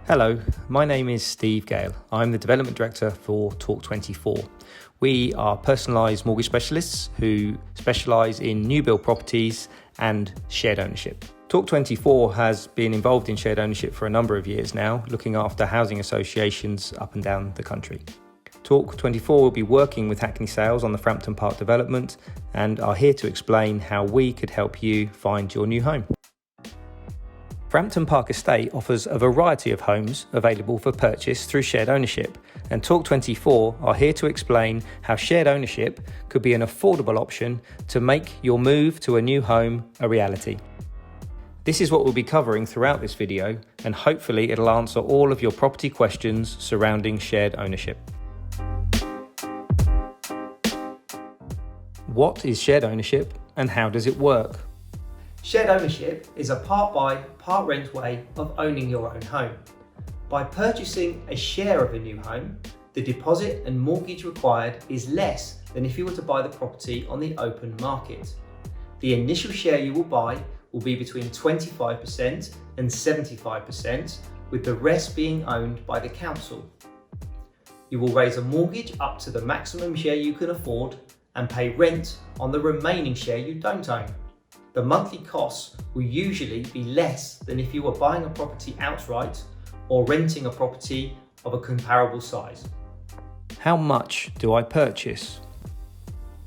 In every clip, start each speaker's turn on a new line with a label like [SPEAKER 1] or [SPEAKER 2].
[SPEAKER 1] Hello, my name is Steve Gale. I'm the Development Director for Torc24. We are personalised mortgage specialists who specialise in new build properties and shared ownership. Torc24 has been involved in shared ownership for a number of years now, looking after housing associations up and down the country. Torc24 will be working with Hackney Sales on the Frampton Park development and are here to explain how we could help you find your new home. Frampton Park Estate offers a variety of homes available for purchase through shared ownership, and Torc24 are here to explain how shared ownership could be an affordable option to make your move to a new home a reality. This is what we'll be covering throughout this video, and hopefully it'll answer all of your property questions surrounding shared ownership. What is shared ownership and how does it work?
[SPEAKER 2] Shared ownership is a part-buy, part-rent way of owning your own home. By purchasing a share of a new home, the deposit and mortgage required is less than if you were to buy the property on the open market. The initial share you will buy will be between 25% and 75%, with the rest being owned by the council. You will raise a mortgage up to the maximum share you can afford and pay rent on the remaining share you don't own. The monthly costs will usually be less than if you were buying a property outright or renting a property of a comparable size.
[SPEAKER 1] How much do I purchase?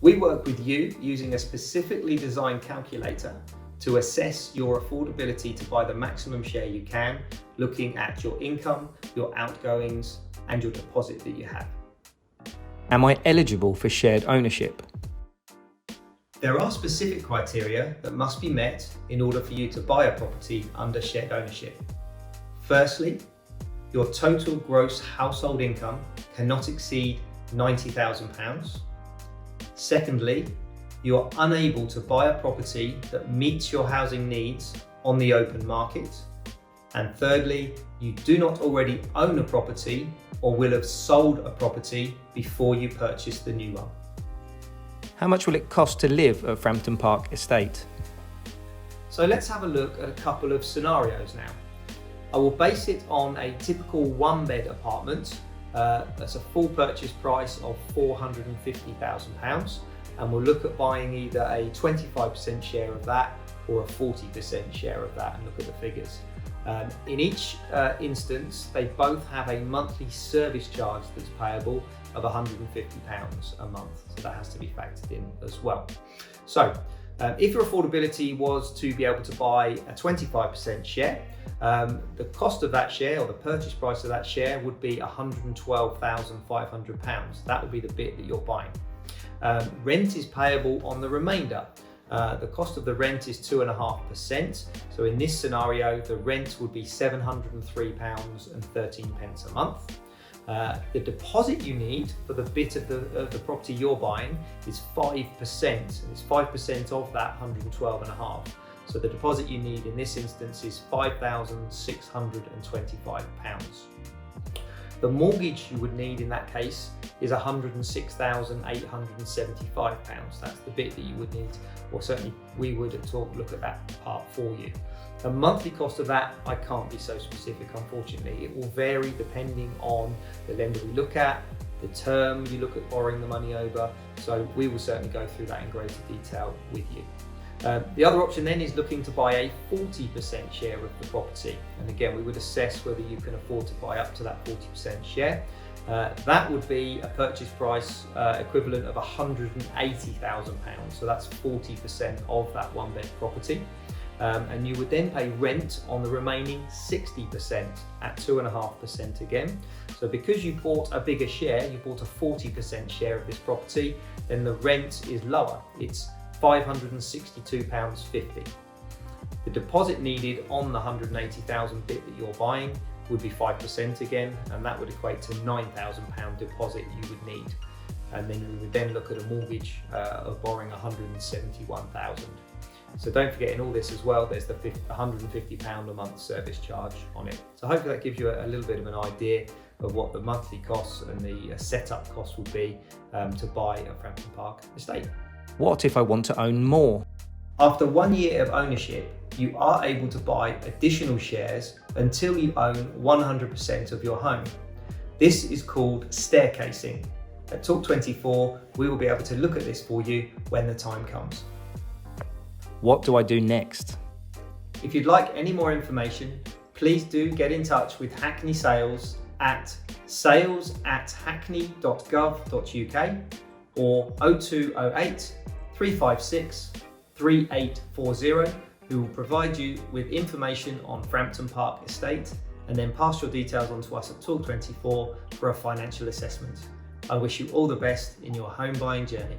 [SPEAKER 2] We work with you using a specifically designed calculator to assess your affordability to buy the maximum share you can, looking at your income, your outgoings, and your deposit that you have.
[SPEAKER 1] Am I eligible for shared ownership?
[SPEAKER 2] There are specific criteria that must be met in order for you to buy a property under shared ownership. Firstly, your total gross household income cannot exceed £90,000. Secondly, you are unable to buy a property that meets your housing needs on the open market. And thirdly, you do not already own a property or will have sold a property before you purchase the new one.
[SPEAKER 1] How much will it cost to live at Frampton Park Estate?
[SPEAKER 2] So let's have a look at a couple of scenarios now. I will base it on a typical one-bed apartment. That's a full purchase price of £450,000, and we'll look at buying either a 25% share of that or a 40% share of that and look at the figures. In each instance, they both have a monthly service charge that's payable of £150 a month, so that has to be factored in as well. So if your affordability was to be able to buy a 25% share, the cost of that share or the purchase price of that share would be £112,500. That would be the bit that you're buying. Rent is payable on the remainder. The cost of the rent is 2.5%. So in this scenario, the rent would be £703.13 a month. The deposit you need for the bit of the property you're buying is 5%, and it's 5% of that 112.5. So the deposit you need in this instance is £5,625. The mortgage you would need in that case is £106,875. That's the bit that you would need, or certainly we would look at that part for you. The monthly cost of that, I can't be so specific, unfortunately. It will vary depending on the lender we look at, the term you look at borrowing the money over. So we will certainly go through that in greater detail with you. The other option then is looking to buy a 40% share of the property. And again, we would assess whether you can afford to buy up to that 40% share. That would be a purchase price equivalent of £180,000. So that's 40% of that one bed property. And you would then pay rent on the remaining 60% at 2.5% again. So because you bought a bigger share, you bought a 40% share of this property, then the rent is lower. It's £562.50. The deposit needed on the £180,000 bit that you're buying would be 5% again, and that would equate to £9,000 deposit you would need. And then we would then look at a mortgage of borrowing £171,000. So don't forget, in all this as well, there's the £150 a month service charge on it. So hopefully that gives you a little bit of an idea of what the monthly costs and the setup costs will be to buy a Frampton Park estate.
[SPEAKER 1] What if I want to own more?
[SPEAKER 2] After 1 year of ownership, you are able to buy additional shares until you own 100% of your home. This is called staircasing. At Talk24, we will be able to look at this for you when the time comes.
[SPEAKER 1] What do I do next?
[SPEAKER 2] If you'd like any more information, please do get in touch with Hackney Sales at sales@hackney.gov.uk or 0208 356 3840, who will provide you with information on Frampton Park Estate and then pass your details on to us at Talk24 for a financial assessment. I wish you all the best in your home buying journey.